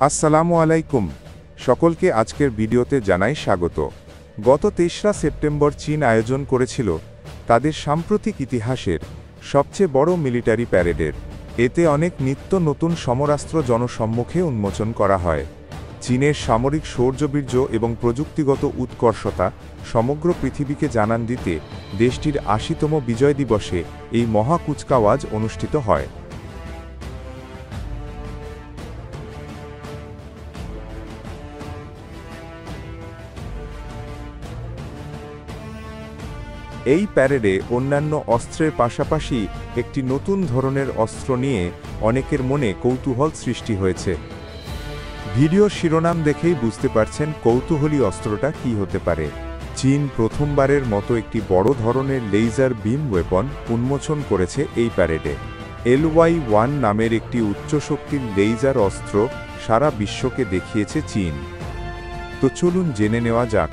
আসসালামু আলাইকুম সকলকে আজকের ভিডিওতে জানাই স্বাগত। গত ৩রা সেপ্টেম্বর চীন আয়োজন করেছিল তাদের সাম্প্রতিক ইতিহাসের সবচেয়ে বড় মিলিটারি প্যারেডের। এতে অনেক নিত্য নতুন সমরাস্ত্র জনসম্মুখে উন্মোচন করা হয়। চীনের সামরিক শৌর্যবীর্য এবং প্রযুক্তিগত উৎকর্ষতা সমগ্র পৃথিবীকে জানান দিতে দেশটির ৮০তম বিজয় দিবসে এই মহা কুচকাওয়াজ অনুষ্ঠিত হয়। এই প্যারেডে অন্যান্য অস্ত্রের পাশাপাশি একটি নতুন ধরনের অস্ত্র নিয়ে অনেকের মনে কৌতূহল সৃষ্টি হয়েছে। ভিডিও শিরোনাম দেখেই বুঝতে পারছেন কৌতূহলী অস্ত্রটা কী হতে পারে। চীন প্রথমবারের মতো একটি বড় ধরনের লেজার বিম ওয়েপন উন্মোচন করেছে এই প্যারেডে। LY-1 নামের একটি উচ্চশক্তির লেজার অস্ত্র সারা বিশ্বকে দেখিয়েছে চীন। তো চলুন জেনে নেওয়া যাক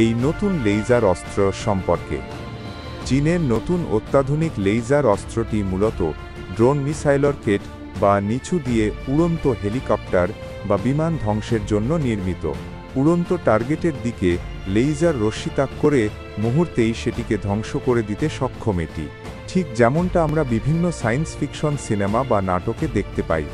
এই নতুন লেজার অস্ত্র সম্পর্কে। চীনের নতুন অত্যাধুনিক লেজার অস্ত্রটি মূলত ড্রোন মিসাইল রকেট বা নিচু দিয়ে উড়ন্ত হেলিকপ্টার বা বিমান ধ্বংসের জন্য নির্মিত। উড়ন্ত টার্গেটের দিকে লেজার রশ্মি তাক করে মুহূর্তেই সেটিকে ধ্বংস করে দিতে সক্ষম এটি, ঠিক যেমনটা আমরা বিভিন্ন সায়েন্স ফিকশন সিনেমা বা নাটকে দেখতে পাই।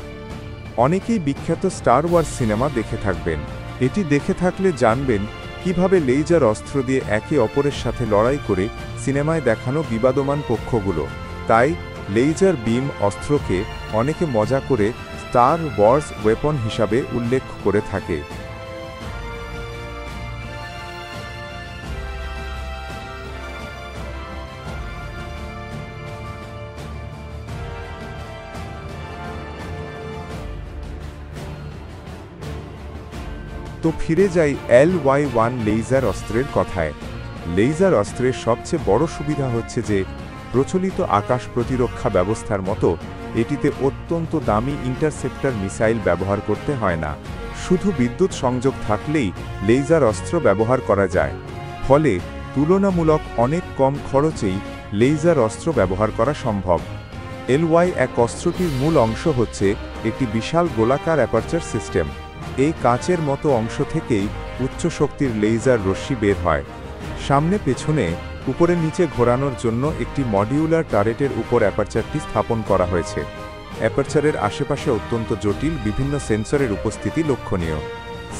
অনেকেই বিখ্যাত স্টার ওয়ার্স সিনেমা দেখে থাকবেন। এটি দেখে থাকলে জানবেন কিভাবে লেজার অস্ত্র দিয়ে একে অপরের সাথে লড়াই করে সিনেমায় দেখানো বিবাদমান পক্ষগুলো। তাই লেজার বিম অস্ত্রকে অনেকে মজা করে স্টার ওয়ার্স ওয়েপন হিসাবে উল্লেখ করে থাকে। তো ফিরে যাই LY-1 লেজার অস্ত্রের কথায়। লেজার অস্ত্রের সবচেয়ে বড় সুবিধা হচ্ছে যে প্রচলিত আকাশ প্রতিরক্ষা ব্যবস্থার মতো এটিতে অত্যন্ত দামি ইন্টারসেপ্টর মিসাইল ব্যবহার করতে হয় না। শুধু বিদ্যুৎ সংযোগ থাকলেই লেজার অস্ত্র ব্যবহার করা যায়। ফলে তুলনামূলক অনেক কম খরচেই লেজার অস্ত্র ব্যবহার করা সম্ভব। LY-1 অস্ত্রটির মূল অংশ হচ্ছে একটি বিশাল গোলাকার অ্যাপারচার সিস্টেম। এই কাচের মতো অংশ থেকেই উচ্চ শক্তির লেজার রশ্মি বের হয়। সামনে পেছনে উপরে নিচে ঘোরানোর জন্য একটি মডিউলার টারেটের উপর অ্যাপারচারটি স্থাপন করা হয়েছে। অ্যাপারচারের আশেপাশে অত্যন্ত জটিল বিভিন্ন সেন্সরের উপস্থিতি লক্ষণীয়।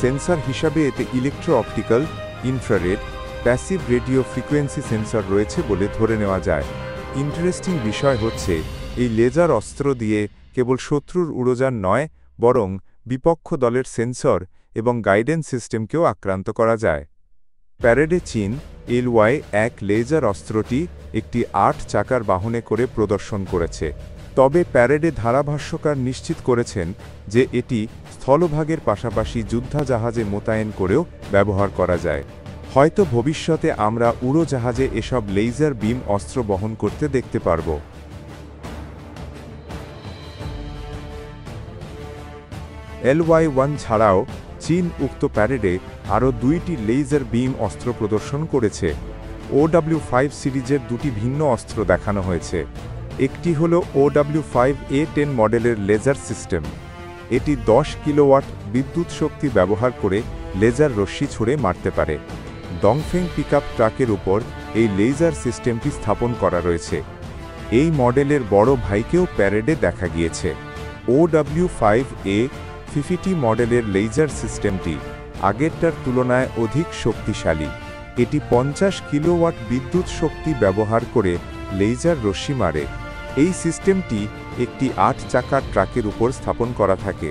সেন্সর হিসাবে এতে electro optical, infrared, passive radio frequency sensor রয়েছে বলে ধরে নেওয়া যায়। ইন্টারেস্টিং বিষয় হচ্ছে এই লেজার অস্ত্র দিয়ে কেবল শত্রুর উড়োযান নয়, বরং বিপক্ষ দলের সেন্সর এবং গাইডেন্স সিস্টেমকেও আক্রান্ত করা যায়। প্যারেডে চীন LY-1 লেজার অস্ত্রটি একটি ৮ চাকার বাহনে করে প্রদর্শন করেছে। তবে প্যারেডে ধারাভাষ্যকার নিশ্চিত করেছেন যে এটি স্থলভাগের পাশাপাশি যুদ্ধজাহাজে মোতায়েন করেও ব্যবহার করা যায়। হয়তো ভবিষ্যতে আমরা উড়োজাহাজে এসব লেজার বিম অস্ত্র বহন করতে দেখতে পারব। LY-1 ছাড়াও চীন উক্ত প্যারেডে আরও ২টি লেজার বিম অস্ত্র প্রদর্শন করেছে। OW-5 সিরিজের ২টি ভিন্ন অস্ত্র দেখানো হয়েছে। একটি হল OW-5A10 মডেলের লেজার সিস্টেম। এটি ১০ কিলোওয়াট বিদ্যুৎ শক্তি ব্যবহার করে লেজার রশ্মি ছুড়ে মারতে পারে। ডংফেং পিকআপ ট্রাকের উপর এই লেজার সিস্টেমটি স্থাপন করা রয়েছে। এই মডেলের বড় ভাইকেও প্যারেডে দেখা গিয়েছে। OW-5A50 মডেলের লেজার সিস্টেমটি আগেরটার তুলনায় অধিক শক্তিশালী। এটি ৫০ কিলোওয়াট বিদ্যুৎ শক্তি ব্যবহার করে লেজার রশ্মি মারে। এই সিস্টেমটি একটি ৮ চাকার ট্রাকের উপর স্থাপন করা থাকে।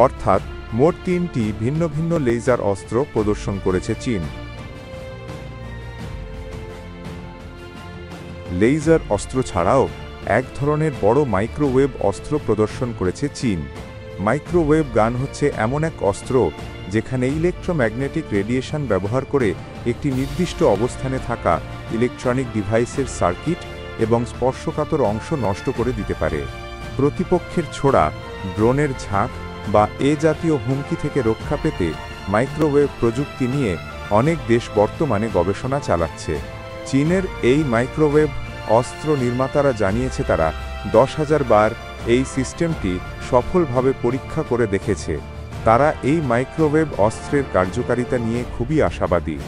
অর্থাৎ মোট ৩টি ভিন্ন ভিন্ন লেজার অস্ত্র প্রদর্শন করেছে চীন। লেজার অস্ত্র ছাড়াও এক ধরনের বড় মাইক্রোওয়েভ অস্ত্র প্রদর্শন করেছে চীন। মাইক্রোওয়েভ গান হচ্ছে এমন এক অস্ত্র যেখানে ইলেকট্রোম্যাগনেটিক রেডিয়েশন ব্যবহার করে একটি নির্দিষ্ট অবস্থানে থাকা ইলেকট্রনিক ডিভাইসের সার্কিট এবং স্পর্শকাতর অংশ নষ্ট করে দিতে পারে। প্রতিপক্ষের ছোড়া ড্রোনের ঝাঁক বা এ জাতীয় হুমকি থেকে রক্ষা পেতে মাইক্রোওয়েভ প্রযুক্তি নিয়ে অনেক দেশ বর্তমানে গবেষণা চালাচ্ছে। চীনের এই মাইক্রোওয়েভ অস্ত্র নির্মাতারা জানিয়েছে তারা ১০,০০০ বার এই সিস্টেমটি সফলভাবে পরীক্ষা করে দেখেছে। তারা এই মাইক্রোওয়েভ অস্ত্রের কার্যকারিতা নিয়ে খুবই আশাবাদী।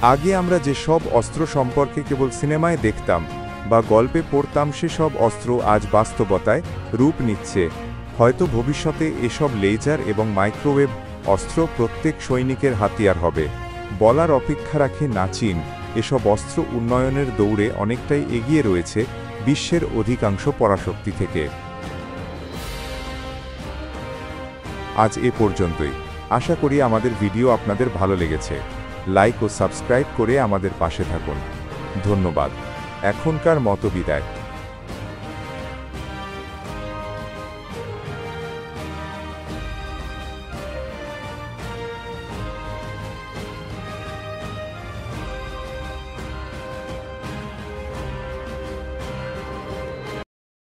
আগে আমরা যেসব অস্ত্র সম্পর্কে কেবল সিনেমায় দেখতাম বা গল্পে পড়তাম, সেসব অস্ত্র আজ বাস্তবতায় রূপ নিচ্ছে। হয়তো ভবিষ্যতে এসব লেজার এবং মাইক্রোওয়েভ অস্ত্র প্রত্যেক সৈনিকের হাতিয়ার হবে। বলার অপেক্ষা রাখে না চীন এসব অস্ত্র উন্নয়নের দৌড়ে অনেকটাই এগিয়ে রয়েছে বিশ্বের অধিকাংশ পরাশক্তি থেকে। আজ এ পর্যন্তই। আশা করি আমাদের ভিডিও আপনাদের ভালো লেগেছে। লাইক ও সাবস্ক্রাইব করে আমাদের পাশে থাকুন। ধন্যবাদ। এখনকার মতো বিদায়।